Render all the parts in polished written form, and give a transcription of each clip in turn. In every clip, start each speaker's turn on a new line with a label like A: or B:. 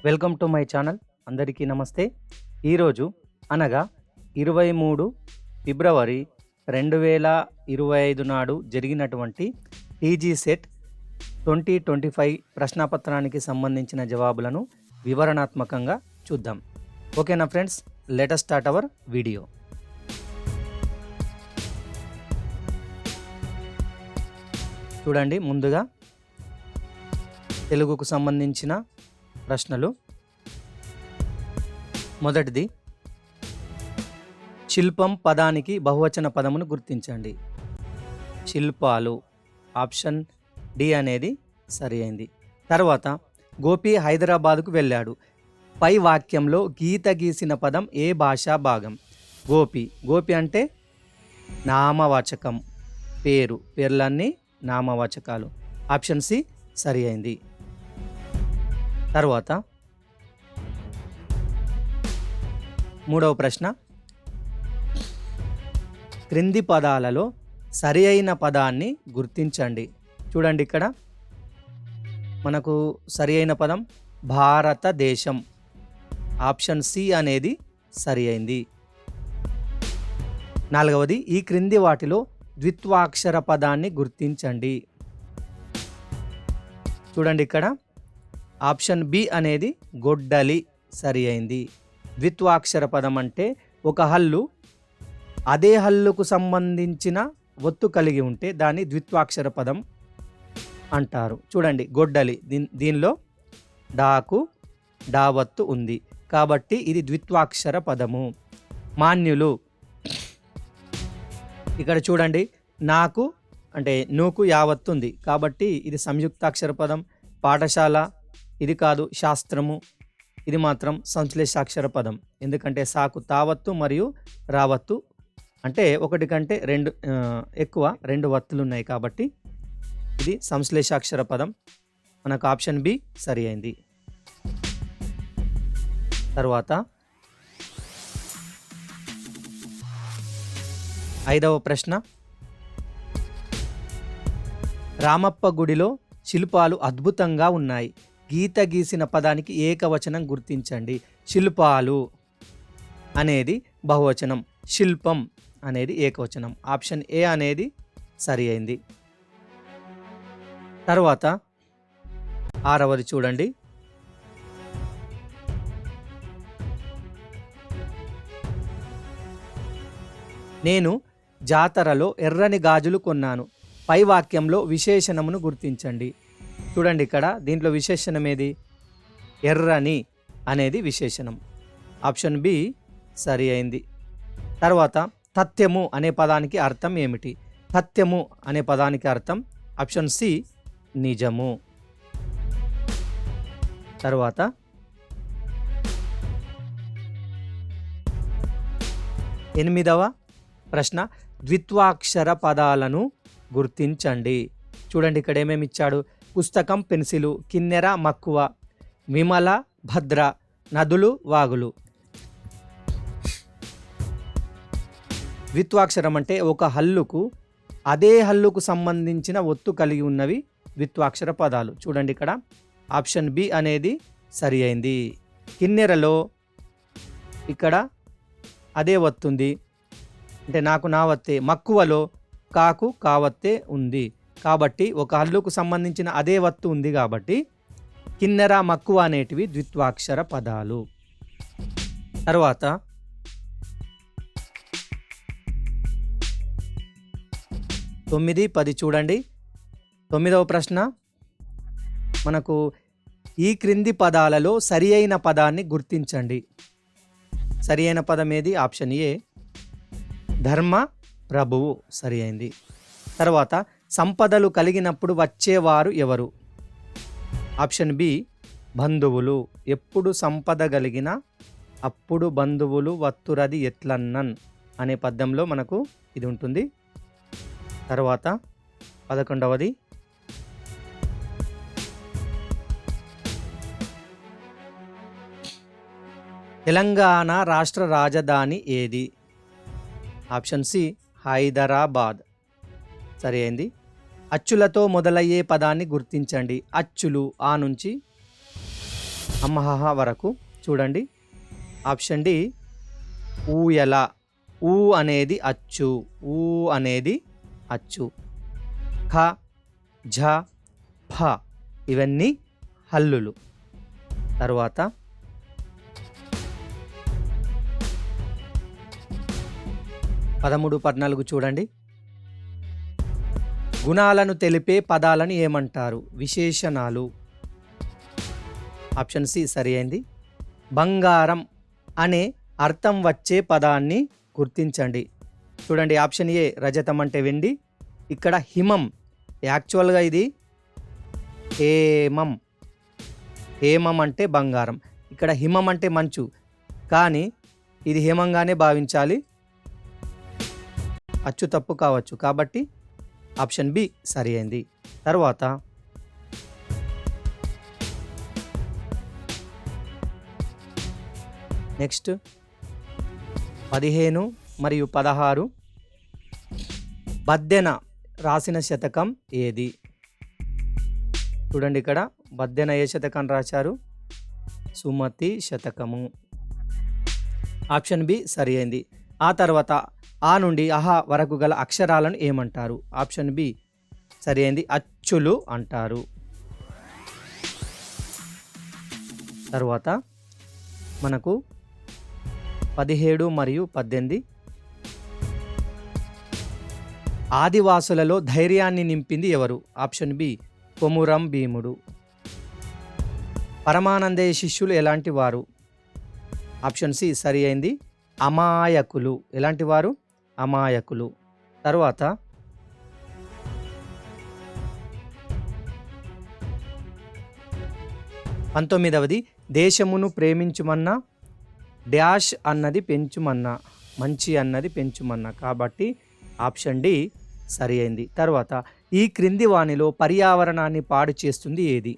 A: Welcome to my channel. అందరికీ నమస్తే. ఈరోజు అనగా 23 ఫిబ్రవరి 2025 నాడు జరిగినటువంటి టీజీ సెట్ 2025 ప్రశ్నాపత్రానికి సంబంధించిన జవాబులను వివరణాత్మకంగా చూద్దాం. ఓకేనా friends, let us start our video. చూడండి, ముందుగా తెలుగుకు సంబంధించిన ప్రశ్నలు. మొదటిది, శిల్పం పదానికి బహువచన పదమును గుర్తించండి. శిల్పాలు, ఆప్షన్ డి అనేది సరి అయింది. తర్వాత, గోపి హైదరాబాదుకు వెళ్ళాడు. పై వాక్యంలో గీత గీసిన పదం ఏ భాషా భాగం? గోపి, గోపి అంటే నామవాచకం, పేర్లన్నీ నామవాచకాలు. ఆప్షన్ సి సరి అయింది. తర్వాత మూడవ ప్రశ్న, క్రింది పదాలలో సరి అయిన పదాన్ని గుర్తించండి. చూడండి, ఇక్కడ మనకు సరి అయిన పదం భారతదేశం. ఆప్షన్ సి అనేది సరి అయింది. నాలుగవది, ఈ క్రింది వాటిలో ద్విత్వాక్షర పదాన్ని గుర్తించండి. చూడండి, ఇక్కడ ఆప్షన్ బి అనేది గొడ్డలి సరి అయింది. ద్విత్వాక్షర పదం అంటే ఒక హల్లు అదే హల్లుకు సంబంధించిన ఒత్తు కలిగి ఉంటే దాన్ని ద్విత్వాక్షర పదం అంటారు. చూడండి, గొడ్డలి, దీనిలో డాకు డావత్తు ఉంది కాబట్టి ఇది ద్విత్వాక్షర పదము. మాన్యులు, ఇక్కడ చూడండి, నాకు అంటే నూకు యావత్తు ఉంది కాబట్టి ఇది సంయుక్తాక్షర పదం. పాఠశాల ఇది కాదు, శాస్త్రము ఇది మాత్రం సంశ్లేషాక్షర పదం. ఎందుకంటే సాకు తావత్తు మరియు రావత్తు అంటే ఒకటి కంటే ఎక్కువ రెండు వత్తులు ఉన్నాయి కాబట్టి ఇది సంశ్లేషాక్షర పదం. మనకు ఆప్షన్ బి సరి అయింది. తర్వాత ఐదవ ప్రశ్న, రామప్ప గుడిలో శిల్పాలు అద్భుతంగా ఉన్నాయి. గీత గీసిన పదానికి ఏకవచనం గుర్తించండి. శిల్పాలు అనేది బహువచనం, శిల్పం అనేది ఏకవచనం. ఆప్షన్ ఏ అనేది సరి అయింది. తర్వాత ఆరవది చూడండి, నేను జాతరలో ఎర్రని గాజులు కొన్నాను. పై వాక్యంలో విశేషణమును గుర్తించండి. చూడండి, ఇక్కడ దీంట్లో విశేషణం ఏది? ఎర్రని అనేది విశేషణం. ఆప్షన్ బి సరి అయింది. తర్వాత తథ్యము అనే పదానికి అర్థం ఏమిటి? తథ్యము అనే పదానికి అర్థం ఆప్షన్ సి నిజము. తర్వాత ఎనిమిదవ ప్రశ్న, ద్విత్వాక్షర పదాలను గుర్తించండి. చూడండి, ఇక్కడ ఏమేమి ఇచ్చాడు? పుస్తకం, పెన్సిలు, కిన్నెర, మక్కువ, విమల, భద్ర, నదులు, వాగులు. ద్విత్వాక్షరం అంటే ఒక హల్లుకు అదే హల్లుకు సంబంధించిన ఒత్తు కలిగి ఉన్నవి ద్విత్వాక్షర పదాలు. చూడండి, ఇక్కడ ఆప్షన్ బి అనేది సరి అయింది. కిన్నెరలో ఇక్కడ అదే వత్తుంది అంటే నాకు నా వత్తే. మక్కువలో కాకు కావత్తే ఉంది కాబట్టి ఒక హల్లుకు సంబంధించిన అదే వత్తు ఉంది కాబట్టి కిన్నెర, మక్కువ అనేటివి ద్విత్వాక్షర పదాలు. తర్వాత 9, 10 చూడండి. 9వ ప్రశ్న, మనకు ఈ క్రింది పదాలలో సరి అయిన పదాన్ని గుర్తించండి. సరి అయిన పదం ఏది? ఆప్షన్ ఏ ధర్మ ప్రభువు సరి అయింది. తర్వాత సంపదలు కలిగినప్పుడు వచ్చేవారు ఎవరు? ఆప్షన్ బి బంధువులు. ఎప్పుడు సంపద కలిగిన అప్పుడు బంధువులు వత్తురది ఎట్లన్నన్ అనే పద్యంలో మనకు ఇది ఉంటుంది. తర్వాత 11వది, తెలంగాణ రాష్ట్ర రాజధాని ఏది? ఆప్షన్ సి హైదరాబాద్ సరి అయింది. అచ్చులతో మొదలయ్యే పదాన్ని గుర్తించండి. అచ్చులు ఆ నుంచి అమ్మహ వరకు చూడండి. ఆప్షన్ డి ఊయల. ఊ అనేది అచ్చు, ఊ అనేది అచ్చు. ఖ, ఝ, ఫ ఇవన్నీ హల్లులు. తర్వాత 13, 14 చూడండి. గుణాలను తెలిపే పదాలను ఏమంటారు? విశేషణాలు. ఆప్షన్ సి సరి అయింది. బంగారం అనే అర్థం వచ్చే పదాన్ని గుర్తించండి. చూడండి, ఆప్షన్ ఏ రజతం అంటే వెండి. ఇక్కడ హిమం, యాక్చువల్గా ఇది హేమం. హేమం అంటే బంగారం. ఇక్కడ హిమం అంటే మంచు, కానీ ఇది హేమంగానే భావించాలి. అచ్చు తప్పు కావచ్చు, కాబట్టి ఆప్షన్ బి సరి అయింది. తర్వాత నెక్స్ట్ 15 మరియు 16 బద్దెన రాసిన శతకం ఏది? చూడండి, ఇక్కడ బద్దెన ఏ శతకం రాశారు? సుమతి శతకము. ఆప్షన్ బి సరి అయింది. ఆ తర్వాత ఆ నుండి అహా వరకు గల అక్షరాలను ఏమంటారు? ఆప్షన్ బి సరి అయింది. అచ్చులు అంటారు. తర్వాత మనకు 17 మరియు 18 ఆదివాసులలో ధైర్యాన్ని నింపింది ఎవరు? ఆప్షన్ బి కొమురం భీముడు. పరమానందయ్య శిష్యులు ఎలాంటి వారు? ఆప్షన్ సి సరి అయింది. అమాయకులు. ఎలాంటి వారు? అమాయకులు. తర్వాత 19వ దేశమును ప్రేమించుమన్నా డాష్ అన్నది పెంచుమన్నా, మంచి అన్నది పెంచుమన్నా, కాబట్టి ఆప్షన్ డి సరి అయింది. తర్వాత ఈ క్రింది వానిలో పర్యావరణాన్ని పాడు చేస్తుంది ఏది?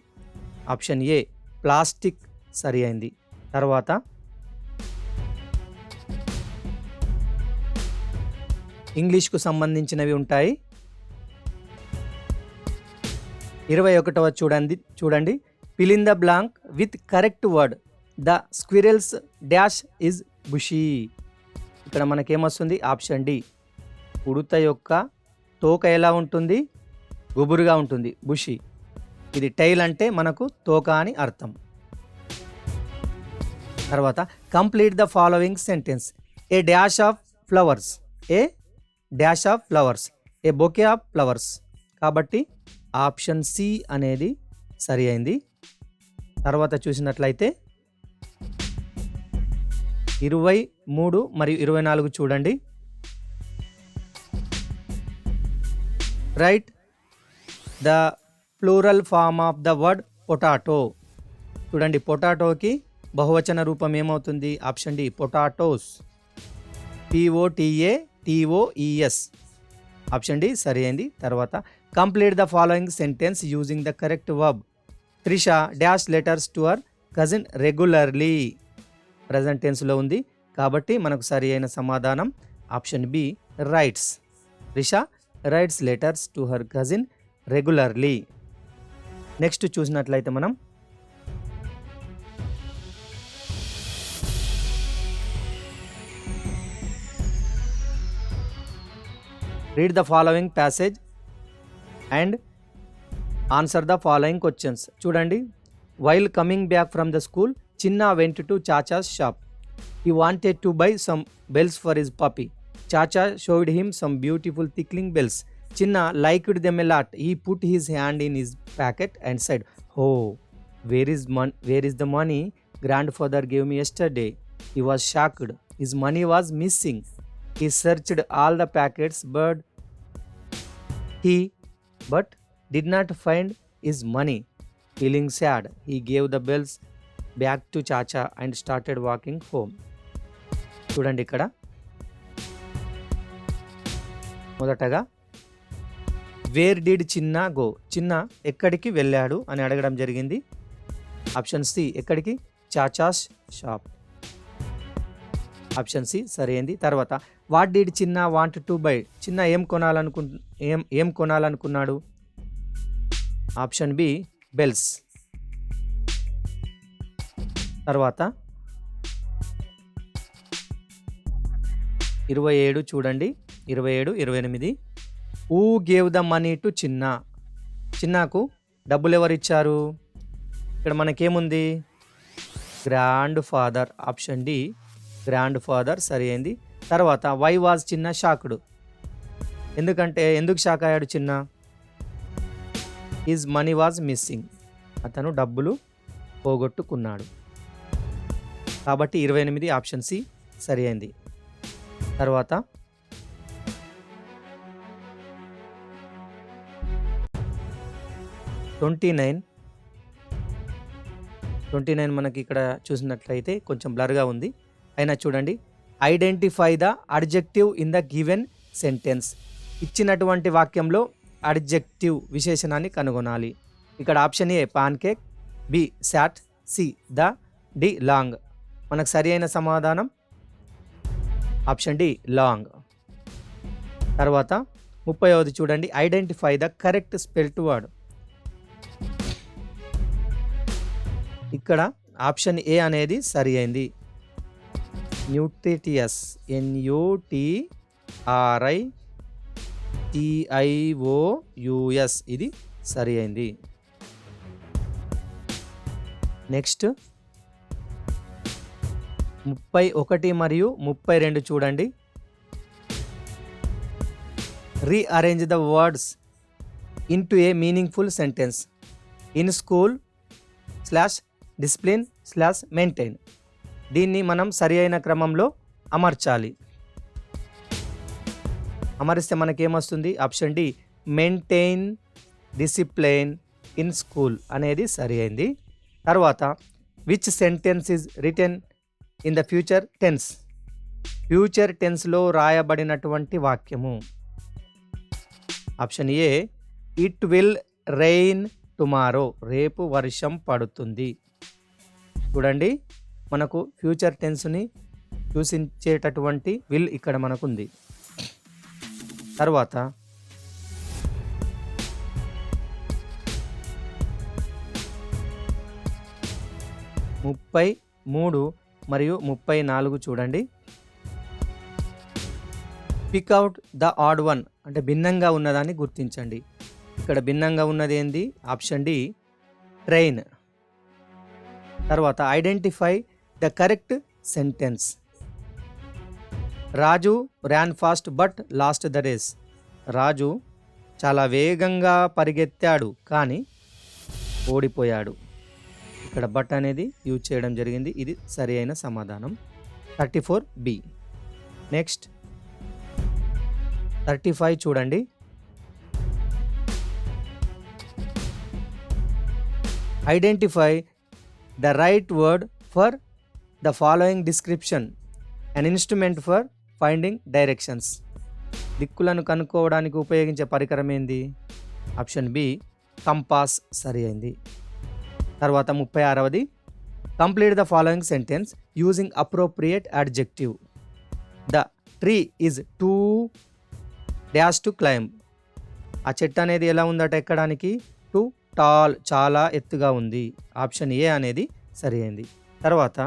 A: ఆప్షన్ ఏ ప్లాస్టిక్ సరి అయింది. తర్వాత 'ఇంగ్లీష్కు సంబంధించినవి ఉంటాయి. 21వ చూడండి. Fill in the blank with correct word. The squirrels dash is bushy. ఇక్కడ మనకేమొస్తుంది? ఆప్షన్ డి ఉడుత యొక్క తోక ఎలా ఉంటుంది? గుబురుగా ఉంటుంది, బుషి. ఇది టైల్ అంటే మనకు తోక అని అర్థం. తర్వాత complete the following sentence. A dash of flowers. A dash of flowers. A bouquet of flowers. కాబట్టి ఆప్షన్ సి అనేది సరి అయింది. తర్వాత చూసినట్లయితే 23 మరియు 24 చూడండి. Write the plural form of the word potato. చూడండి, పొటాటోకి బహువచన రూపం ఏమవుతుంది? Option D potatoes. POTATOES. Option D సరి అయింది. తర్వాత complete the following sentence using the correct verb. Trisha dash letters to her cousin regularly. Present టెన్స్లో ఉంది, కాబట్టి మనకు సరి అయిన సమాధానం option B writes. Trisha writes letters to her cousin regularly. Next చూసినట్లయితే మనం read the following passage and answer the following questions. చూడండి, while coming back from the school Chinna went to Chacha's shop. He wanted to buy some bells for his puppy. Chacha showed him some beautiful tickling bells. Chinna liked them a lot. He put his hand in his pocket and said, "Oh, where is the money grandfather gave me yesterday?" He was shocked. His money was missing. He searched all the packets, but did not find his money. Feeling sad, he gave the bells back to Chacha and started walking home. చూడండి, ఇక్కడ మొదటగా where did Chinna go. చిన్న ఎక్కడికి వెళ్ళాడు అని అడగడం జరిగింది. Option C ఎక్కడికి? చాచాస్ షాప్. ఆప్షన్ సి సరైంది. తర్వాత వాట్ డిడ్ చిన్న వాంట్ టు బై. చిన్న ఏం కొనాలనుకున్నాడు? Option B bells. తర్వాత 27 చూడండి. 27, 28. Who gave the money to Chinna? చిన్నాకు డబ్బులు ఎవరిచ్చారు? ఇక్కడ మనకేముంది? Grandfather. Option D grandfather సరి అయింది. తర్వాత వై వాజ్ చిన్న షాక్డ్? ఎందుకు షాక్ అయ్యాడు Chinna? His money was missing. అతను డబ్బులు పోగొట్టుకున్నాడు. కాబట్టి 28 ఆప్షన్ సి సరి అయింది. తర్వాత 29 మనకి ఇక్కడ చూసినట్లయితే కొంచెం బ్లర్గా ఉంది. అయినా చూడండి. Identify the adjective in the given sentence. ఇచ్చినటువంటి వాక్యంలో అడ్జెక్టివ్ విశేషణాన్ని కనుగొనాలి. ఇక్కడ option A pancake, B sat, C the, D long. మనకు సరి అయిన సమాధానం ఆప్షన్ డి లాంగ్. తర్వాత 30వ చూడండి. Identify the correct spelled word. ఇక్కడ ఆప్షన్ ఏ అనేది సరి అయింది. న్యూట్రిటియస్, NUTRITIOUS ఇది సరి అయింది. నెక్స్ట్ 31 మరియు 32 చూడండి. Rearrange the words into a meaningful sentence. In school / maintain. దీన్ని మనం సరి అయిన క్రమంలో అమర్చాలి. అమరిస్తే మనకేమొస్తుంది? Option D maintain discipline in school అనేది సరి అయింది. తర్వాత which sentence is written in the future tense. Future టెన్స్లో రాయబడినటువంటి వాక్యము. Option A it will rain tomorrow. రేపు వర్షం పడుతుంది. చూడండి, మనకు ఫ్యూచర్ టెన్స్ని సూచించేటటువంటి విల్ ఇక్కడ మనకుంది. తర్వాత 33 మరియు 34 చూడండి. పిక్అవుట్ ద ఆడ్ వన్ అంటే భిన్నంగా ఉన్నదాన్ని గుర్తించండి. ఇక్కడ భిన్నంగా ఉన్నది ఏంది? Option D train. తర్వాత identify the correct sentence. Raju ran fast but lost the race. Raju చాలా వేగంగా పరిగెత్తాడు కానీ ఓడిపోయాడు. ఇక్కడ బట్ అనేది యూజ్ చేయడం జరిగింది. ఇది సరి అయిన సమాధానం 34B. నెక్స్ట్ 35 చూడండి. Identify the right word for the following description. An instrument for finding directions. దిక్కులను కనుక్కోవడానికి ఉపయోగించే పరికరం ఏంది? ఆప్షన్ బి కంపాస్ సరి అయింది. తర్వాత 36ది complete the following sentence using appropriate adjective. The tree is too dash to climb. ఆ చెట్టు అనేది ఎలా ఉందట ఎక్కడానికి? టు టాల్ చాలా ఎత్తుగా ఉంది. ఆప్షన్ ఏ అనేది సరి అయింది. తర్వాత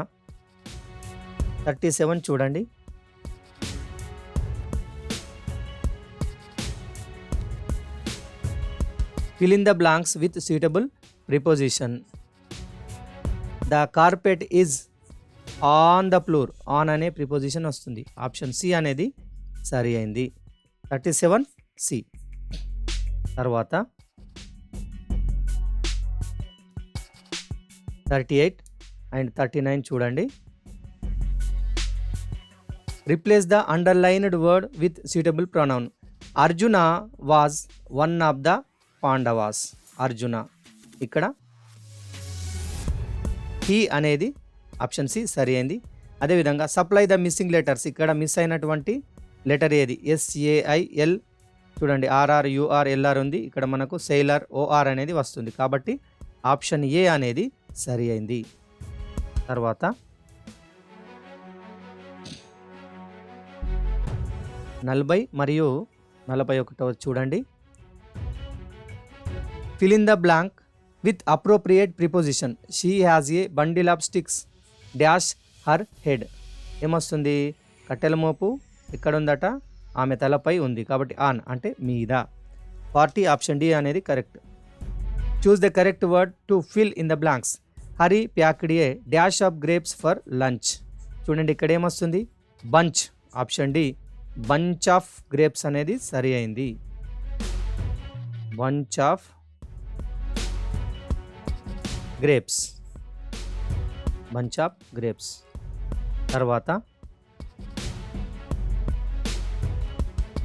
A: 37 చూడండి. fill in the blanks with suitable preposition. The carpet is on the floor. on అనే ప్రిపోజిషన్ వస్తుంది. ఆప్షన్ సి అనేది సరి అయింది. 37C. తర్వాత 38 అండ్ 39 చూడండి. Replace the underlined word with suitable pronoun. Arjuna was one of the Pandavas. Arjuna ఇక్కడ హీ అనేది option C సరి అయింది. అదేవిధంగా సప్లై ద మిస్సింగ్ లెటర్స్. ఇక్కడ మిస్ అయినటువంటి లెటర్ ఏది? SAIL చూడండి. RRURLR ఉంది. ఇక్కడ మనకు సెయిలర్ OR అనేది వస్తుంది. కాబట్టి ఆప్షన్ ఏ అనేది సరి అయింది. తర్వాత 40 మరియు 41 చూడండి. fill in the blank with appropriate preposition. She has a bundle of sticks dash her head. ఏమొస్తుంది? కట్టెల మోపు ఎక్కడ ఉందట? ఆమె తలపై ఉంది కాబట్టి ఆన్ అంటే మీద. 40 ఆప్షన్ డి అనేది correct. Choose the correct word to fill in the blanks. Hari packed a dash of grapes for lunch. చూడండి ఇక్కడ ఏమొస్తుంది? Bunch. Option D bunch of grapes అనేది సరి అయింది. Bunch of grapes. Bunch of grapes. తర్వాత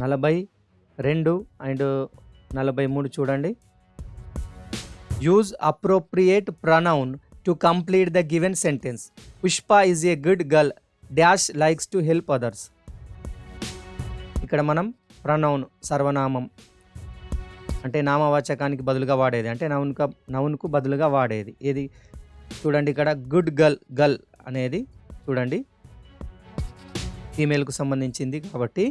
A: 42 and 43 చూడండి. Use appropriate pronoun to complete the given sentence. Pushpa is a good girl dash likes to help others. ఇక్కడ మనం ప్రొనౌన్ సర్వనామం అంటే నామవాచకానికి బదులుగా వాడేది, అంటే నౌన్కు బదులుగా వాడేది ఏది? చూడండి ఇక్కడ గుడ్ గర్ల్. గర్ల్ అనేది చూడండి ఫీమేల్కు సంబంధించింది కాబట్టి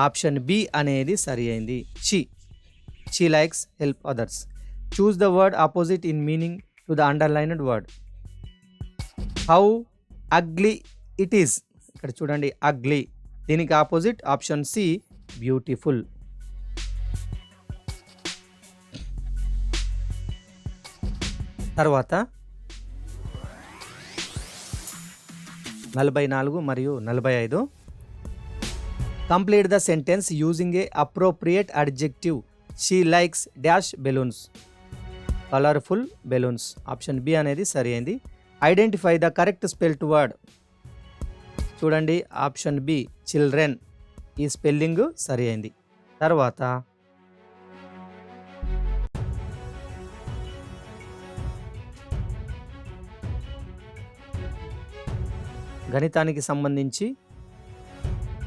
A: ఆప్షన్ బి అనేది సరి అయింది. She likes help others. Choose the word opposite in meaning to the underlined word. How ugly it is. ఇక్కడ చూడండి అగ్లీ, దీనికి ఆపోజిట్ ఆప్షన్ సి బ్యూటిఫుల్. తర్వాత 44 మరియు 45. Complete the sentence using a appropriate adjective. She likes dash balloons. Colourful balloons. Option B అనేది సరి అయింది. Identify the correct spelt word. చూడండి option B children, ఈ స్పెల్లింగ్ సరి అయింది. తర్వాత గణితానికి సంబంధించి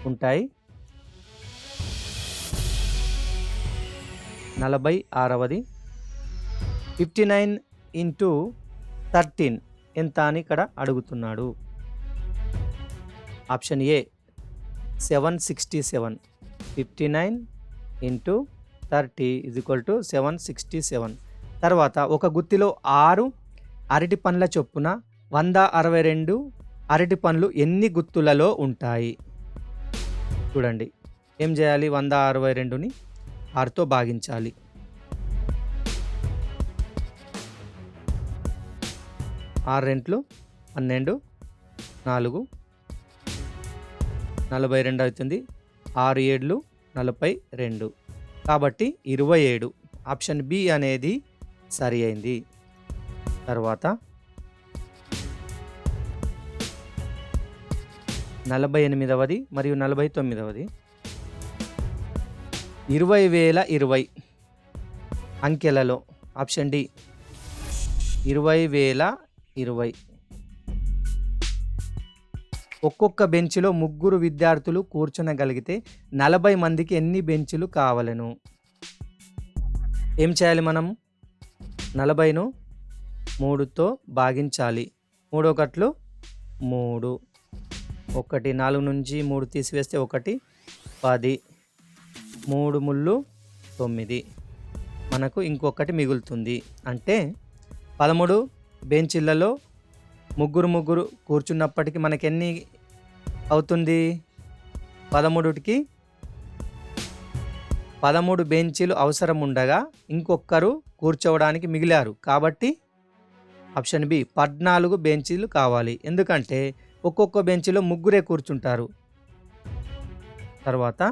A: ఉంటాయి. 46వది 59 ఇంటూ 13 ఎంత అని ఇక్కడ అడుగుతున్నాడు. Option A 767. 59 ఇంటూ 30 = 767. తర్వాత ఒక గుత్తిలో 6 అరటి పండ్ల చొప్పున 162 అరటి పండ్లు ఎన్ని గుత్తులలో ఉంటాయి? చూడండి ఏం చేయాలి? 162ని 6తో భాగించాలి. 6 రెంట్లు 12, 4 42 అవుతుంది. 6 7 42 కాబట్టి 27. ఆప్షన్ బి అనేది సరి అయింది. తర్వాత 48వది మరియు 49వది 20,020 అంకెలలో. Option D 20,020. ఒక్కొక్క బెంచ్లో 3 విద్యార్థులు కూర్చొనగలిగితే 40 మందికి ఎన్ని బెంచులు కావలను? ఏం చేయాలి మనం? 40ను 3తో భాగించాలి. 3 ఒకట్లు 3, 1 4 నుంచి 3 తీసివేస్తే 1 10, 3 ముళ్ళు 9, మనకు ఇంకొకటి మిగులుతుంది. అంటే 13 బెంచీలలో 3 కూర్చున్నప్పటికీ మనకి ఎన్ని అవుతుంది? 13కి 13 బెంచీలు అవసరం ఉండగా ఇంకొకరు కూర్చోవడానికి మిగిలారు కాబట్టి ఆప్షన్ బి 14 బెంచీలు కావాలి. ఎందుకంటే ఒక్కొక్క బెంచ్లో 3 కూర్చుంటారు. తర్వాత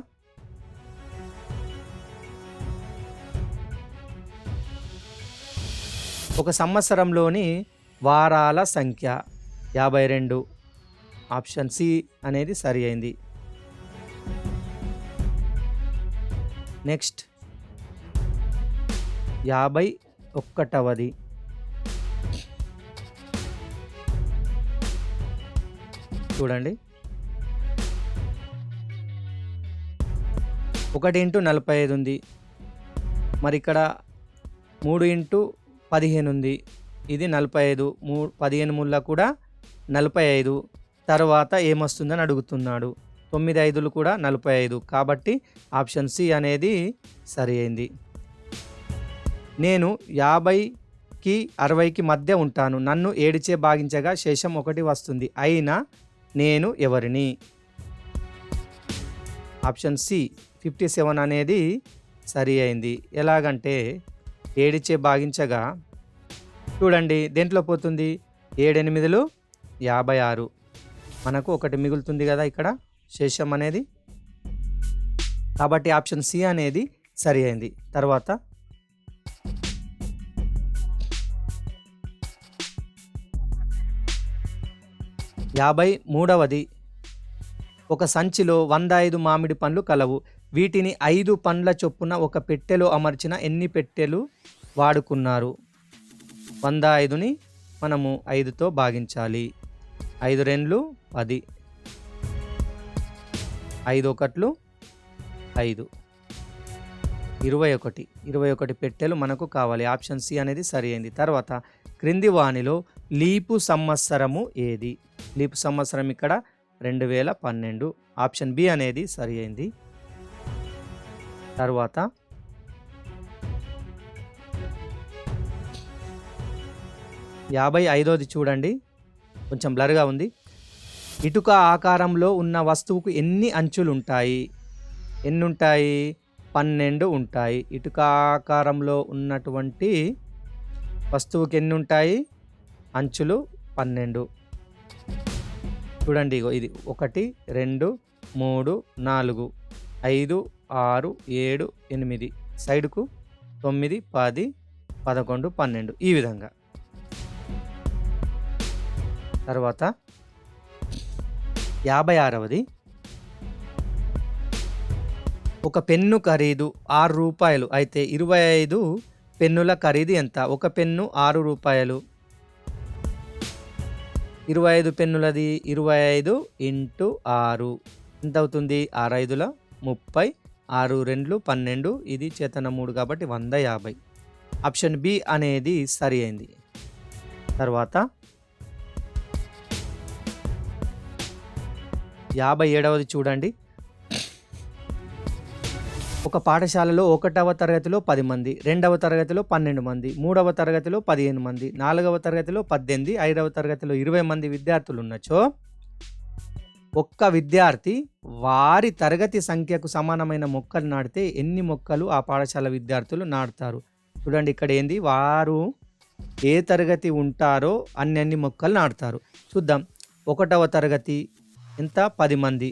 A: ఒక సంవత్సరంలోని వారాల సంఖ్య 52. ఆప్షన్ సి అనేది సరి అయింది. నెక్స్ట్ 51వది చూడండి. 1 ఇంటూ 45 ఉంది. మరి ఇక్కడ 3 ఇంటూ 15 ఉంది. ఇది 45. 15 ముళ్ళ కూడా 45. తర్వాత ఏమొస్తుందని అడుగుతున్నాడు. 9 5లు కూడా 45. కాబట్టి ఆప్షన్ సి అనేది సరి అయింది. నేను 50కి 60కి మధ్య ఉంటాను. నన్ను 7చే భాగించగా శేషం 1 వస్తుంది. అయినా నేను ఎవరిని? ఆప్షన్ సి 57 అనేది సరి అయింది. ఎలాగంటే 7చే భాగించగా చూడండి దేంట్లో పోతుంది, 7 8లు 56, మనకు 1 మిగులుతుంది కదా ఇక్కడ శేషం అనేది. కాబట్టి ఆప్షన్ సి అనేది సరి అయింది. తర్వాత 53వది, ఒక సంచిలో 105 మామిడి పండ్లు కలవు. వీటిని 5 పండ్ల చొప్పున ఒక పెట్టెలో అమర్చిన ఎన్ని పెట్టెలు వాడుకున్నారు? 105ని మనము 5తో భాగించాలి. 5 2 10, 5 1 5, 21 పెట్టెలు మనకు కావాలి. ఆప్షన్ సి అనేది సరి అయింది. తర్వాత క్రింది వానిలో లీపు సంవత్సరము ఏది? లీపు సంవత్సరం ఇక్కడ 2012. ఆప్షన్ బి అనేది సరి అయింది. తర్వాత 55వది చూడండి, కొంచెం బ్లర్గా ఉంది. ఇటుక ఆకారంలో ఉన్న వస్తువుకు ఎన్ని అంచులు ఉంటాయి? ఎన్ని ఉంటాయి? 12 ఉంటాయి. ఇటుక ఆకారంలో ఉన్నటువంటి వస్తువుకి ఎన్ని ఉంటాయి? అంచులు 12. చూడండి ఇది 1 2 3 4 5 6 7 8, సైడ్కు 9 10 11 12 ఈ విధంగా. తర్వాత 56వది, ఒక పెన్ను ఖరీదు 6 రూపాయలు అయితే 25 పెన్నుల ఖరీదు ఎంత? ఒక పెన్ను 6 రూపాయలు, 25 పెన్నులది 25 × 6 ఎంత అవుతుంది? 6 5ల 30, 6 2 12, ఇది చేతన 3 కాబట్టి 150. ఆప్షన్ బి అనేది సరి అయింది. తర్వాత 57వది చూడండి, ఒక పాఠశాలలో 1వ తరగతిలో 10 మంది, 2వ తరగతిలో 12 మంది, 3వ తరగతిలో 15 మంది, 4వ తరగతిలో 18, 5వ తరగతిలో 20 మంది విద్యార్థులు ఉన్నచో ఒక్క విద్యార్థి వారి తరగతి సంఖ్యకు సమానమైన మొక్కలు నాటితే ఎన్ని మొక్కలు ఆ పాఠశాల విద్యార్థులు నాటుతారు? చూడండి ఇక్కడ ఏంది, వారు ఏ తరగతి ఉంటారో అన్ని మొక్కలు నాటుతారు. చూద్దాం. 1వ తరగతి ఎంత? 10 మంది,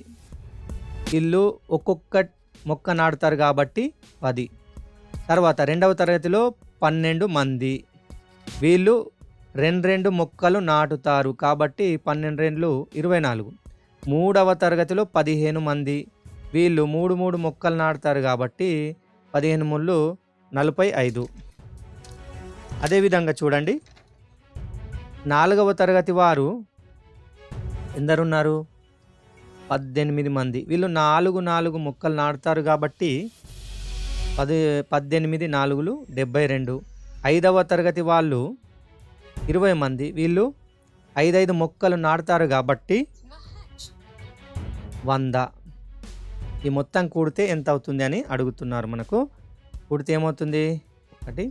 A: వీళ్ళు ఒక్కొక్క మొక్క నాటుతారు కాబట్టి 10. తర్వాత 2వ తరగతిలో 12 మంది, వీళ్ళు 2 మొక్కలు నాటుతారు కాబట్టి 12 24. 3వ తరగతిలో 15 మంది, వీళ్ళు 3 మొక్కలు నాటుతారు కాబట్టి 15 45. అదేవిధంగా చూడండి 4వ తరగతి వారు ఎందరున్నారు? 18 మంది, వీళ్ళు 4 మొక్కలు నాటుతారు కాబట్టి 18 4 72. 5వ తరగతి వాళ్ళు 20 మంది, వీళ్ళు 5 మొక్కలు నాటుతారు కాబట్టి 100. ఈ మొత్తం కూడితే ఎంత అవుతుంది అని అడుగుతున్నారు మనకు. కూడితే ఏమవుతుంది? 1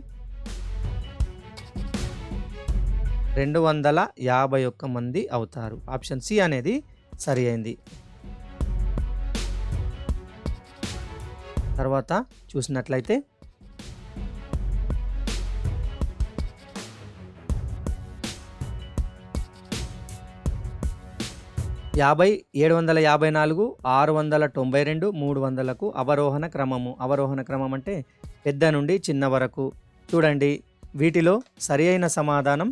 A: 251 మంది అవుతారు. ఆప్షన్ సి అనేది సరి అయింది. తర్వాత చూసినట్లయితే 754, 692, 300కు అవరోహణ క్రమము. అవరోహణ క్రమం అంటే పెద్ద నుండి చిన్న వరకు. చూడండి వీటిలో సరి అయిన సమాధానం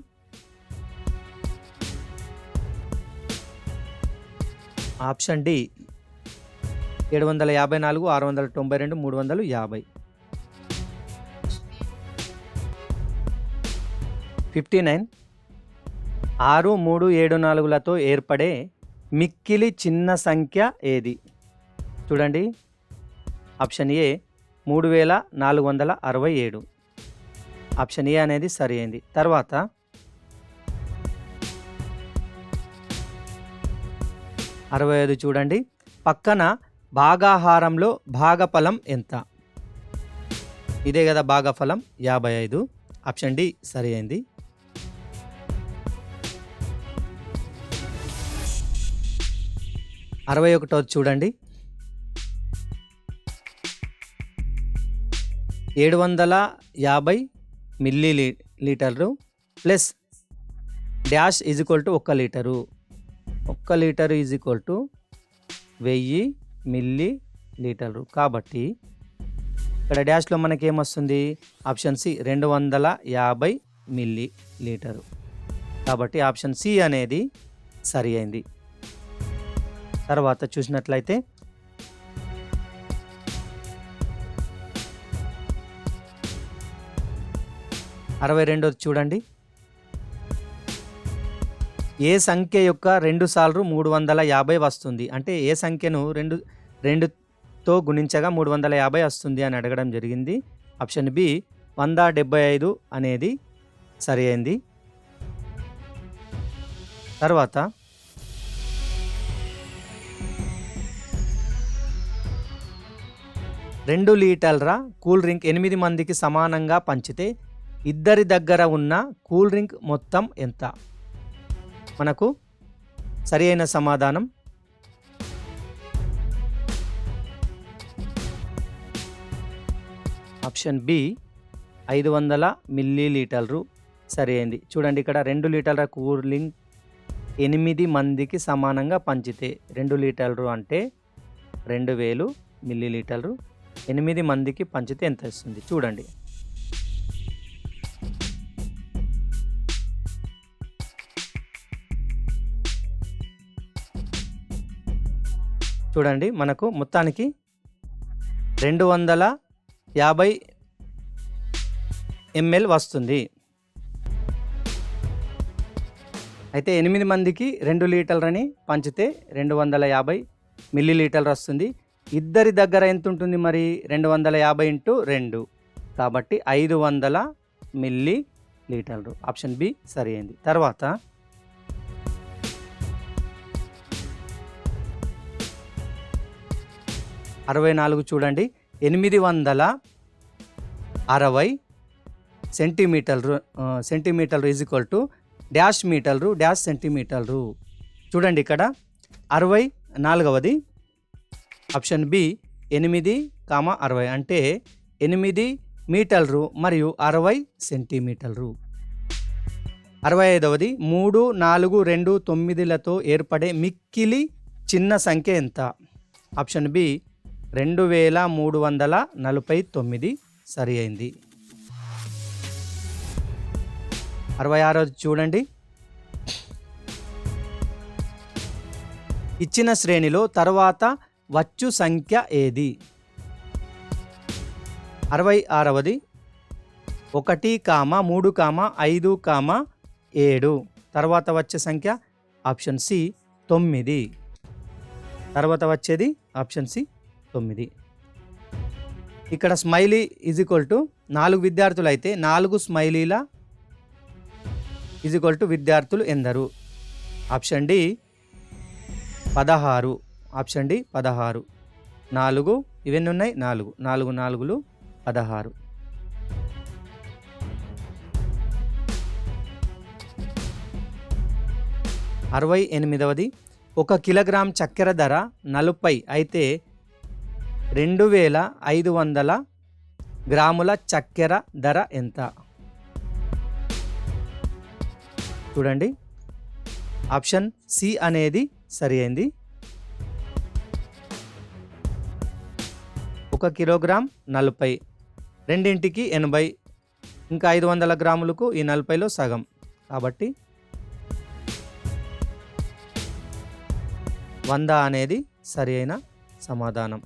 A: ఆప్షన్ డి 754, 692, 350. 59 6, 3, 7, 4లతో ఏర్పడే మిక్కిలి చిన్న సంఖ్య ఏది? చూడండి ఆప్షన్ ఏ 3467. ఆప్షన్ ఏ అనేది సరి అయింది. తర్వాత 65 చూడండి, పక్కన భాగాహారంలో భాగఫలం ఎంత? ఇదే కదా భాగఫలం 55. ఆప్షన్ డి సరి అయింది. 61వ చూడండి. 750 మిల్లీ లీటర్లు plus dash is equal to 1 litre. 1 litre is equal to 1000 మిల్లీ లీటర్లు. కాబట్టి ఇక్కడ డాష్లో మనకి ఏమొస్తుంది? Option C 250 millilitre. కాబట్టి ఆప్షన్ సి అనేది సరి అయింది. తర్వాత చూసినట్లయితే 62వ చూడండి. ఏ సంఖ్య యొక్క 2 సార్లు 350 వస్తుంది? అంటే ఏ సంఖ్యను 2తో గుణించగా 350 వస్తుంది అని అడగడం జరిగింది. ఆప్షన్ బి 175 అనేది సరి అయింది. తర్వాత 2 లీటర్ల కూల్ డ్రింక్ 8 మందికి సమానంగా పంచితే ఇద్దరి దగ్గర ఉన్న కూల్ డ్రింక్ మొత్తం ఎంత? మనకు సరి అయిన సమాధానం ఆప్షన్ బి 500 మిల్లీ లీటర్లు సరి అయింది. చూడండి, ఇక్కడ 2 లీటర్ల కూల్ డ్రింక్ 8 మందికి సమానంగా పంచితే 2 లీటర్లు అంటే 2000 మిల్లీ లీటర్లు 8 మందికి పంచితే ఎంత వస్తుంది చూడండి. చూడండి, మనకు మొత్తానికి 250 ml వస్తుంది. అయితే 8 మందికి 2 లీటర్లని పంచితే 250 మిల్లీ లీటర్లు వస్తుంది. ఇద్దరి దగ్గర ఎంత ఉంటుంది మరి? 250 ఇంటూ 2, కాబట్టి 500 మిల్లీ లీటర్లు. ఆప్షన్ బి సరి అయింది. తర్వాత 64 చూడండి. 860 సెంటీమీటర్లు ఈజ్ ఈక్వల్ టు డాష్ మీటర్లు డాష్ సెంటీమీటర్లు. చూడండి, ఇక్కడ 64వది ఆప్షన్ బి 8,60 అంటే 8 మీటర్లు మరియు 60 సెంటీమీటర్లు. 65వది 3, 4, 2, 9లతో ఏర్పడే మిక్కిలి చిన్న సంఖ్య ఎంత? ఆప్షన్ బి 2349 సరి అయింది. 66 చూడండి. ఇచ్చిన శ్రేణిలో తర్వాత వచ్చు సంఖ్య ఏది? 66వది 1, 3, 5, 7 తర్వాత వచ్చే సంఖ్య ఆప్షన్ సి 9. తర్వాత వచ్చేది ఆప్షన్ సి 9. ఇక్కడ స్మైలీ ఈజ్ ఈక్వల్ టు 4 విద్యార్థులు అయితే 4 స్మైలీల ఈజ్ ఈక్వల్ టు విద్యార్థులు ఎందరు? Option D 16. Option D 16. 4 ఇవన్నీ ఉన్నాయి 4 4 16. 68వది 1 కిలోగ్రామ్ చక్కెర ధర 40 అయితే 2500 గ్రాముల చక్కెర ధర ఎంత? చూడండి, ఆప్షన్ సి అనేది సరి అయింది. 1 కిలోగ్రామ్ 40, రెండింటికి 80, ఇంకా 500 గ్రాములకు ఈ 40లో సగం, కాబట్టి 100 అనేది సరి అయిన సమాధానం.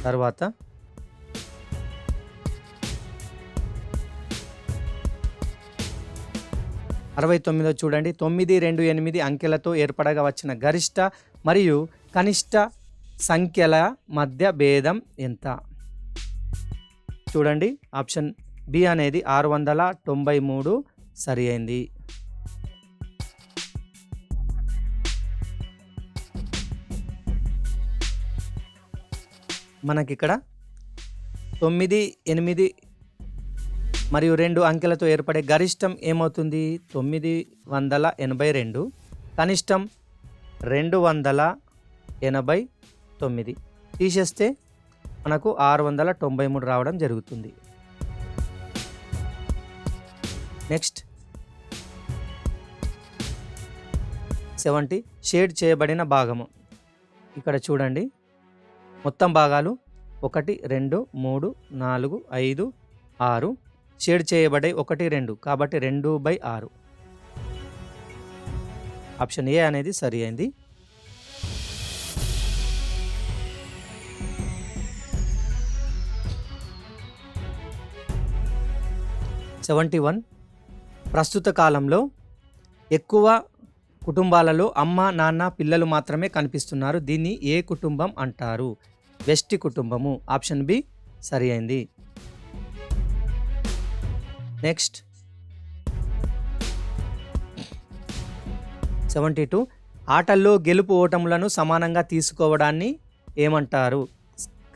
A: తర్వాత 69 చూడండి. 9, 2, 8 అంకెలతో ఏర్పడగా వచ్చిన గరిష్ట మరియు కనిష్ట సంఖ్యల మధ్య భేదం ఎంత? చూడండి, ఆప్షన్ బి అనేది 693 సరి అయింది. మనకి ఇక్కడ 9, 8 మరియు 2 అంకెలతో ఏర్పడే గరిష్టం ఏమవుతుంది? 982. కనిష్టం 289. తీసేస్తే మనకు 693 రావడం జరుగుతుంది. నెక్స్ట్ 70 షేడ్ చేయబడిన భాగము. ఇక్కడ చూడండి, మొత్తం భాగాలు 1, 2, 3, 4, 5, 6. షేడ్ చేయబడే 1, 2 కాబట్టి 2/6. ఆప్షన్ ఏ అనేది సరి అయింది. ప్రస్తుత కాలంలో ఎక్కువ కుటుంబాలలో అమ్మ, నాన్న, పిల్లలు మాత్రమే కనిపిస్తున్నారు. దీన్ని ఏ కుటుంబం అంటారు? వెష్టి కుటుంబము. ఆప్షన్ బి సరి అయింది. నెక్స్ట్ 72 ఆటల్లో గెలుపు ఓటములను సమానంగా తీసుకోవడాన్ని ఏమంటారు?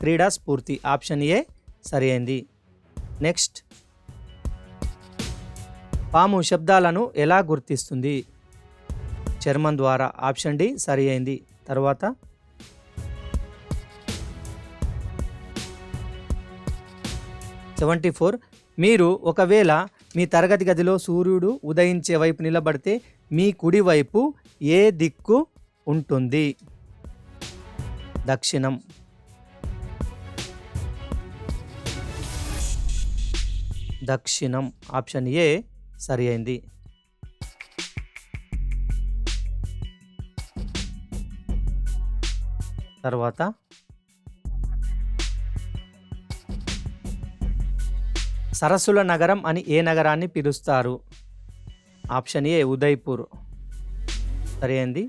A: క్రీడా స్ఫూర్తి. ఆప్షన్ ఏ సరి అయింది. నెక్స్ట్ పాము శబ్దాలను ఎలా గుర్తిస్తుంది? చర్మం ద్వారా. ఆప్షన్ డి సరి అయింది. తర్వాత 74 మీరు ఒకవేళ మీ తరగతి గదిలో సూర్యుడు ఉదయించే వైపు నిలబడితే మీ కుడి వైపు ఏ దిక్కు ఉంటుంది? దక్షిణం. దక్షిణం. ఆప్షన్ ఏ సరి అయింది. తర్వాత సరస్సుల నగరం అని ఏ నగరాన్ని పిలుస్తారు? Option A Udaipur. సరి అయింది.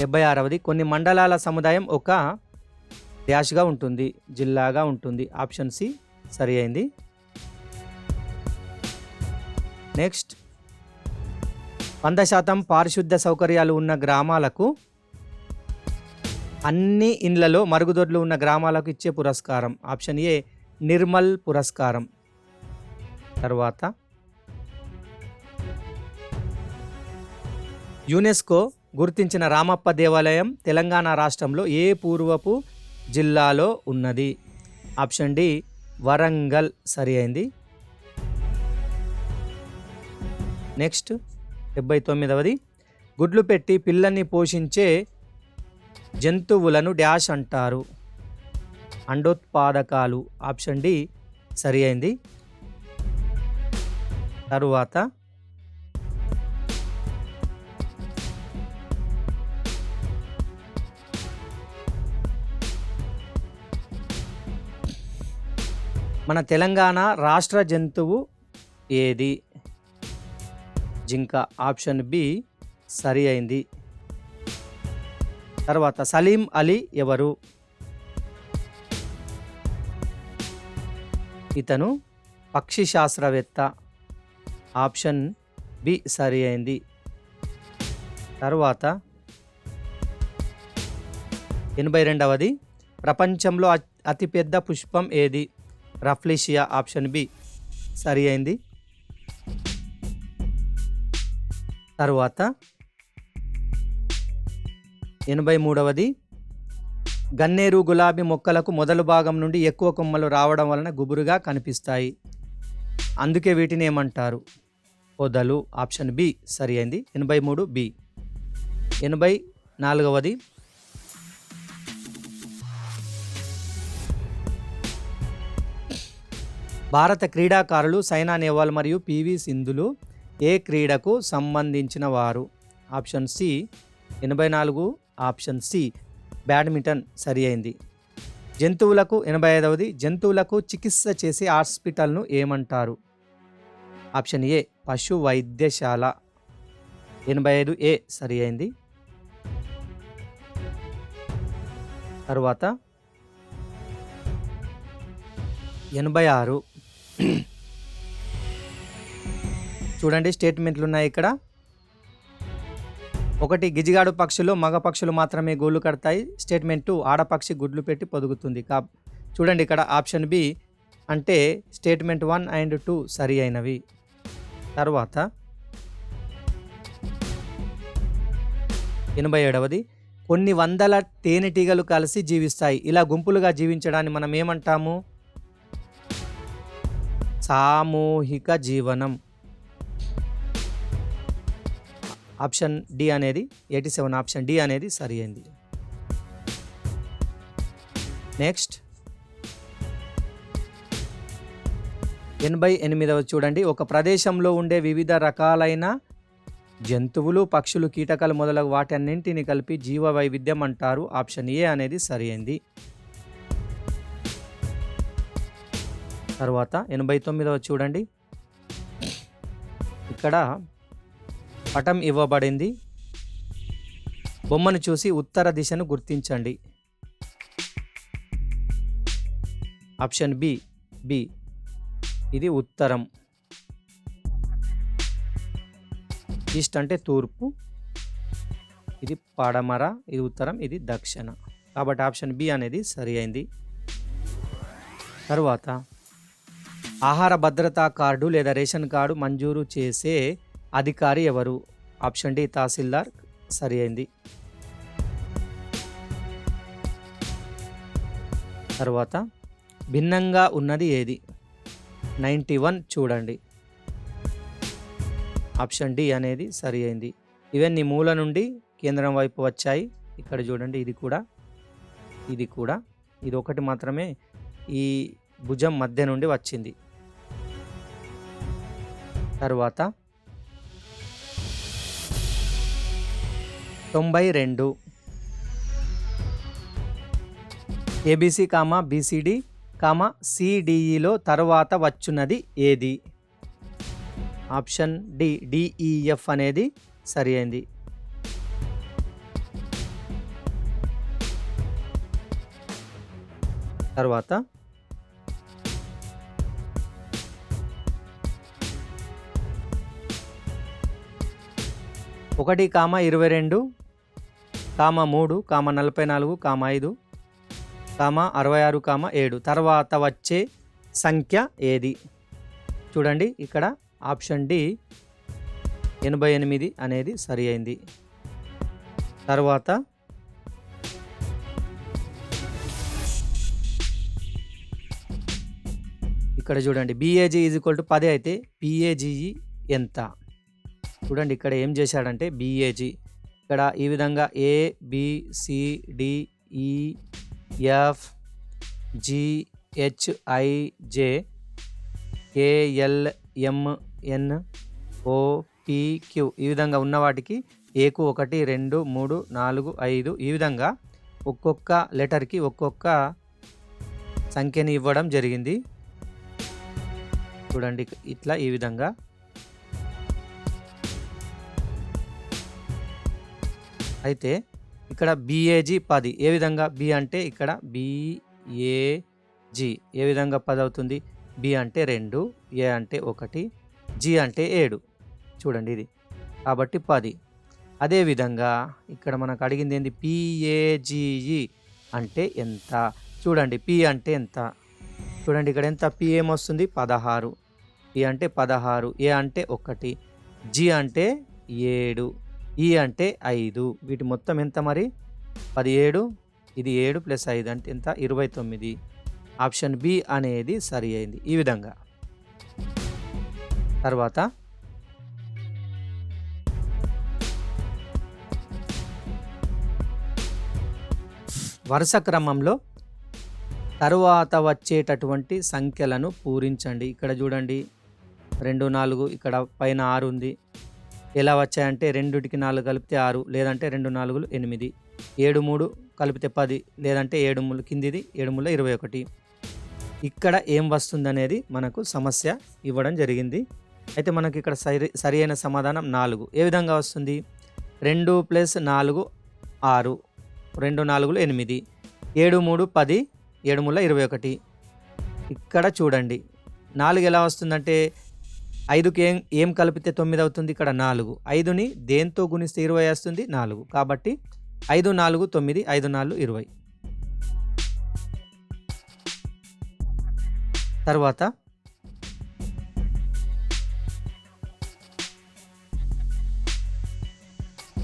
A: 76 కొన్ని మండలాల సముదాయం ఒక డాష్గా ఉంటుంది, జిల్లాగా ఉంటుంది. ఆప్షన్ సి సరి అయింది. నెక్స్ట్ 100% పారిశుద్ధ్య సౌకర్యాలు ఉన్న గ్రామాలకు, అన్ని ఇండ్లలో మరుగుదొడ్లు ఉన్న గ్రామాలకు ఇచ్చే పురస్కారం. ఆప్షన్ ఏ నిర్మల్ పురస్కారం. తర్వాత యునెస్కో గుర్తించిన రామప్ప దేవాలయం తెలంగాణ రాష్ట్రంలో ఏ పూర్వపు జిల్లాలో ఉన్నది? Option D Warangal. సరి అయింది. నెక్స్ట్ 79 గుడ్లు పెట్టి పిల్లల్ని పోషించే జంతువులను డాష్ అంటారు? అండోత్పాదకాలు. ఆప్షన్ డి సరి అయింది. తరువాత మన తెలంగాణ రాష్ట్ర జంతువు ఏది? జింక. ఆప్షన్ బి సరి అయింది. తర్వాత సలీం అలీ ఎవరు? ఇతను పక్షి శాస్త్రవేత్త. ఆప్షన్ బి సరి అయింది. తర్వాత 82 ప్రపంచంలో అతిపెద్ద పుష్పం ఏది? రఫ్లీషియా. ఆప్షన్ బి సరి అయింది. తర్వాత 83 గన్నేరు గులాబీ మొక్కలకు మొదలు భాగం నుండి ఎక్కువ కొమ్మలు రావడం వలన గుబురుగా కనిపిస్తాయి, అందుకే వీటిని ఏమంటారు? పొదలు. ఆప్షన్ బి సరి అయింది. 83 బి. 84 భారత క్రీడాకారులు సైనా నెహ్వాల్ మరియు పివి సింధులు ఏ క్రీడకు సంబంధించిన వారు? Option C 84. Option C badminton. సరి అయింది. జంతువులకు 85 జంతువులకు చికిత్స చేసే హాస్పిటల్ను ఏమంటారు? ఆప్షన్ ఏ పశు వైద్యశాల. 85 ఏ సరి అయింది. తరువాత 86 చూడండి, స్టేట్మెంట్లు ఉన్నాయి ఇక్కడ. 1 గిజిగాడు పక్షులు మగ పక్షులు మాత్రమే గూళ్ళు కడతాయి. స్టేట్మెంట్ 2 ఆడపక్షి గుడ్లు పెట్టి పొదుగుతుంది. చూడండి ఇక్కడ ఆప్షన్ బి అంటే స్టేట్మెంట్ 1 అండ్ 2 సరి అయినవి. తర్వాత 87వది కొన్ని వందల తేనెటీగలు కలిసి జీవిస్తాయి. ఇలా గుంపులుగా జీవించడాన్ని మనం ఏమంటాము? సామూహిక జీవనం. ఆప్షన్ డి అనేది 87 ఆప్షన్ డి అనేది సరి అయింది. నెక్స్ట్ 88వ చూడండి. ఒక ప్రదేశంలో ఉండే వివిధ రకాలైన జంతువులు, పక్షులు, కీటకాలు మొదలగు వాటన్నింటిని కలిపి జీవ వైవిధ్యం అంటారు. ఆప్షన్ ఏ అనేది సరి అయింది. తర్వాత 89వ చూడండి. ఇక్కడ పటం ఇవ్వబడింది. బొమ్మను చూసి ఉత్తర దిశను గుర్తించండి. ఆప్షన్ బి బి ఇది ఉత్తరం. ఈస్ట్ అంటే తూర్పు, ఇది పడమర, ఇది ఉత్తరం, ఇది దక్షిణ. కాబట్టి ఆప్షన్ బి అనేది సరి అయింది. తరువాత ఆహార భద్రతా కార్డు లేదా రేషన్ కార్డు మంజూరు చేసే అధికారి ఎవరు? ఆప్షన్ డి తహసీల్దార్ సరి అయింది. తర్వాత భిన్నంగా ఉన్నది ఏది? 91 చూడండి. ఆప్షన్ డి అనేది సరి అయింది. ఇవన్నీ మూల నుండి కేంద్రం వైపు వచ్చాయి. ఇక్కడ చూడండి, ఇది కూడా ఇది ఒకటి మాత్రమే ఈ భుజం మధ్య నుండి వచ్చింది. తర్వాత 92 ఏబిసి బిసిడి సిడిఈలో తర్వాత వచ్చున్నది ఏది? ఆప్షన్ డి డిఈఎఫ్ అనేది సరి అయింది. తర్వాత 1, 22, 3, 44, 5, 66, 7 తర్వాత వచ్చే సంఖ్య ఏది? చూడండి ఇక్కడ ఆప్షన్ డి 88 అనేది సరి అయింది. తర్వాత ఇక్కడ చూడండి, బిఏజీ ఈజ్ ఈక్వల్ టు 10 అయితే పిఏజీఈ ఎంత? చూడండి ఇక్కడ ఏం చేశాడంటే బిఏజీ ఇక్కడ ఈ విధంగా ABCDEF GHIJ KLMNOPQ ఈ విధంగా ఉన్న వాటికి ఏకు 1 2 3 4 5 ఈ విధంగా ఒక్కొక్క లెటర్కి ఒక్కొక్క సంఖ్యని ఇవ్వడం జరిగింది. చూడండి ఇట్లా ఈ విధంగా. అయితే ఇక్కడ బిఏజీ 10 ఏ విధంగా? బి అంటే ఇక్కడ బిఏజీ ఏ విధంగా 10 అవుతుంది? బి అంటే 2, ఏ అంటే 1, జి అంటే 7. చూడండి ఇది కాబట్టి 10. అదేవిధంగా ఇక్కడ మనకు అడిగింది ఏంది? పిఏజీఈ అంటే ఎంత? చూడండి పి అంటే ఎంత? చూడండి ఇక్కడ ఎంత? పి ఏమొస్తుంది? 16. పి అంటే 16, ఏ అంటే 1, జి అంటే 7, ఈ అంటే 5. వీటి మొత్తం ఎంత మరి? 17. ఇది 7 + 5 అంటే ఎంత? 29. ఆప్షన్ బి అనేది సరి అయింది. ఈ విధంగా. తర్వాత వరుస క్రమంలో తరువాత వచ్చేటటువంటి సంఖ్యలను పూరించండి. ఇక్కడ చూడండి 2, 4 ఇక్కడ పైన 6 ఉంది. ఎలా వచ్చాయంటే 2కి 4 కలిపితే 6, లేదంటే 2 4 8, 7 3 కలిపితే 10, లేదంటే 7 3 కిందిది 7 3 21. ఇక్కడ ఏం వస్తుందనేది మనకు సమస్య ఇవ్వడం జరిగింది. అయితే మనకి ఇక్కడ సరి అయిన సమాధానం 4. ఏ విధంగా వస్తుంది? 2 + 4 6, 2 4 8, 7 3 10, 7 3 21. ఇక్కడ చూడండి 4 ఎలా వస్తుందంటే 5కి ఏం కలిపితే 9 అవుతుంది? ఇక్కడ 4. 5ని దేంతో గుణిస్తే 20 వస్తుంది? 4. కాబట్టి 5 4 9, 5 4 20. తర్వాత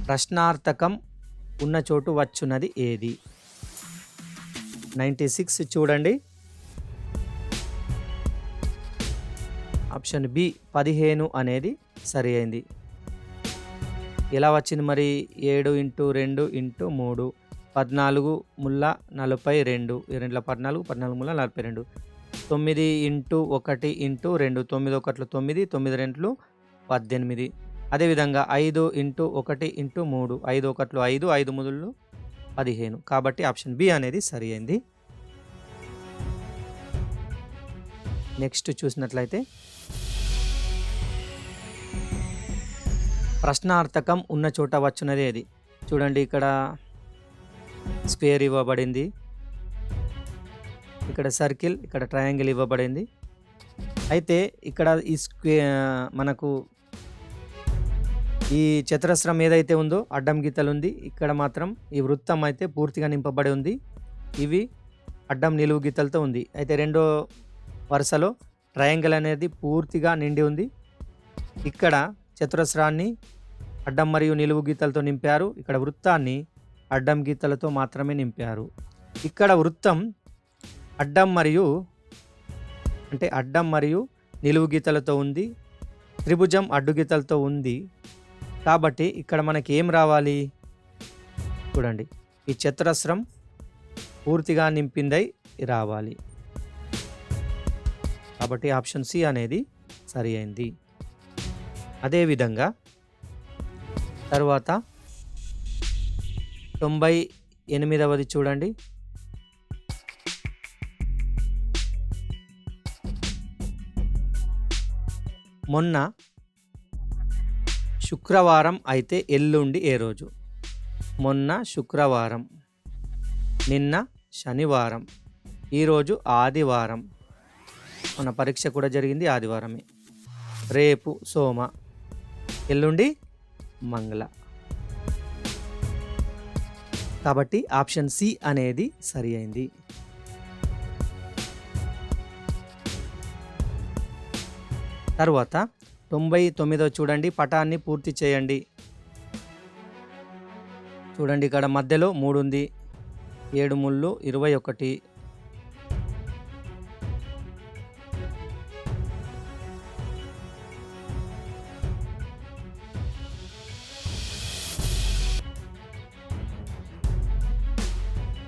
A: ప్రశ్నార్థకం ఉన్న చోటు వచ్చున్నది ఏది? 96 చూడండి. ఆప్షన్ బి 15 అనేది సరి అయింది. ఎలా వచ్చింది మరి? 7 × 2 × 3 14 ముళ్ళ 42, 2 14, 14 ముళ్ళ 42, 9 × 1 × 2, 9 1 9, 9 2 18. అదేవిధంగా 5 × 1 × 3, 5 1 5, 5 3 15. కాబట్టి ఆప్షన్ బి అనేది సరి అయింది. నెక్స్ట్ చూసినట్లయితే ప్రశ్నార్థకం ఉన్న చోట వచ్చున్నది ఏది? చూడండి, ఇక్కడ స్క్వేర్ ఇవ్వబడింది, ఇక్కడ సర్కిల్, ఇక్కడ ట్రయాంగిల్ ఇవ్వబడింది. అయితే ఇక్కడ ఈ మనకు ఈ చతురస్రం ఏదైతే ఉందో అడ్డం గీతలు ఉంది, ఇక్కడ మాత్రం ఈ వృత్తం అయితే పూర్తిగా నింపబడి ఉంది. ఇవి అడ్డం నిలువు గీతలతో ఉంది. అయితే రెండో వరుసలో ట్రయాంగిల్ అనేది పూర్తిగా నిండి ఉంది. ఇక్కడ చతురస్రాన్ని అడ్డం మరియు నిలువు గీతలతో నింపారు. ఇక్కడ వృత్తాన్ని అడ్డం గీతలతో మాత్రమే నింపారు. ఇక్కడ వృత్తం అడ్డం మరియు నిలువు గీతలతో ఉంది. త్రిభుజం అడ్డు గీతలతో ఉంది. కాబట్టి ఇక్కడ మనకి ఏం రావాలి? చూడండి, ఈ చతురస్రం పూర్తిగా నింపిందై రావాలి. కాబట్టి ఆప్షన్ సి అనేది సరి అయింది. అదేవిధంగా తర్వాత 98వది చూడండి. మొన్న శుక్రవారం అయితే ఎల్లుండి ఏ రోజు? మొన్న శుక్రవారం, నిన్న శనివారం, ఈరోజు ఆదివారం. మన పరీక్ష కూడా జరిగింది ఆదివారమే. రేపు సోమ, ఎల్లుండి మంగళ. కాబట్టి ఆప్షన్ సి అనేది సరి అయింది. తర్వాత 99వ చూడండి. పటాన్ని పూర్తి చేయండి. చూడండి, ఇక్కడ మధ్యలో 3 ఉంది, 7 ముళ్ళు 21.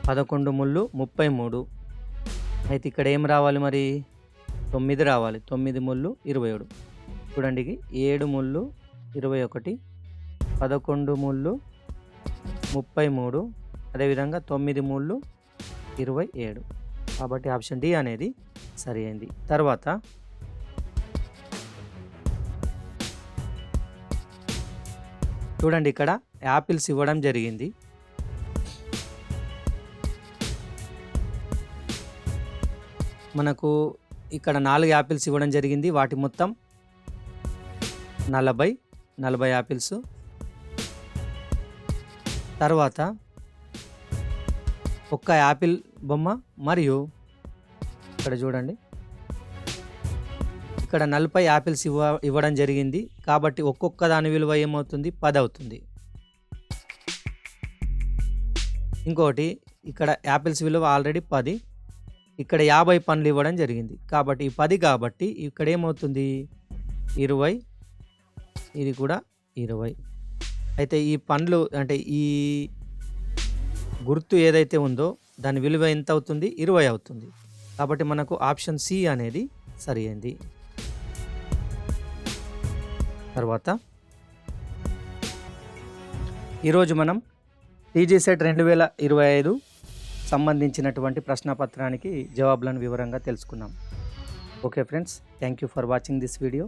A: పదకొండు ముళ్ళు 33. అయితే ఇక్కడ ఏం రావాలి మరి? 9 రావాలి. 9 ముళ్ళు 27. చూడండి, 7 ముళ్ళు 21, 11 ముళ్ళు 33, అదేవిధంగా 9 ముళ్ళు 27. కాబట్టి ఆప్షన్ డి అనేది సరి అయింది. తర్వాత చూడండి, ఇక్కడ యాపిల్స్ ఇవ్వడం జరిగింది. మనకు ఇక్కడ 4 యాపిల్స్ ఇవ్వడం జరిగింది. వాటి మొత్తం 40 యాపిల్స్. తర్వాత ఒక్క యాపిల్ బొమ్మ మరియు ఇక్కడ చూడండి, ఇక్కడ 40 యాపిల్స్ ఇవ్వడం జరిగింది. కాబట్టి ఒక్కొక్క దాని విలువ ఏమవుతుంది? 10 అవుతుంది. ఇంకోటి, ఇక్కడ యాపిల్స్ విలువ ఆల్రెడీ 10, ఇక్కడ 50 పండ్లు ఇవ్వడం జరిగింది. కాబట్టి ఈ 10 కాబట్టి ఇక్కడ ఏమవుతుంది? 20, ఇది కూడా 20. అయితే ఈ పండ్లు అంటే ఈ గుర్తు ఏదైతే ఉందో దాని విలువ ఎంత అవుతుంది? 20 అవుతుంది. కాబట్టి మనకు ఆప్షన్ సి అనేది సరి అయింది. తర్వాత ఈరోజు మనం టీజీసెట్ 2025 సంబంధించినటువంటి ప్రశ్నపత్రానికి జవాబులను వివరంగా తెలుసుకున్నాం. Okay friends, thank you for watching this video.